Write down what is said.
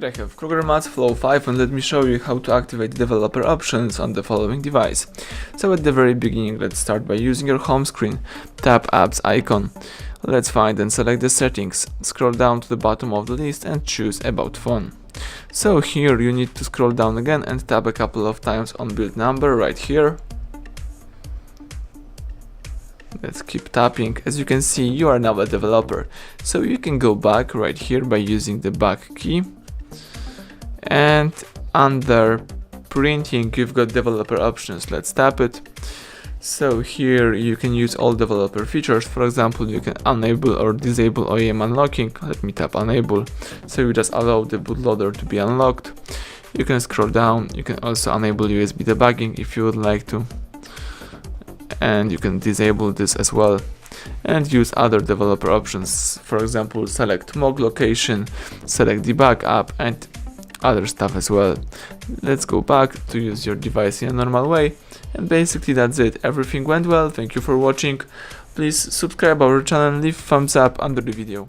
Here I have KRUGER MATZ Flow 5 and let me show you how to activate developer options on the following device. So at the very beginning, let's start by using your home screen. Tap apps icon. Let's find and select the settings. Scroll down to the bottom of the list and choose about phone. So here you need to scroll down again and tap a couple of times on build number right here. Let's keep tapping. As you can see, you are now a developer. So you can go back right here by using the back key. And under printing, you've got developer options. Let's tap it. So here you can use all developer features. For example, you can enable or disable OEM unlocking. Let me tap enable. So you just allow the bootloader to be unlocked. You can scroll down. You can also enable USB debugging if you would like to. And you can disable this as well and use other developer options. For example, select Mog location, select debug app and other stuff as well. Let's go back to use your device in a normal way, and basically that's it. Everything went well. Thank you for watching. Please subscribe our channel and leave thumbs up under the video.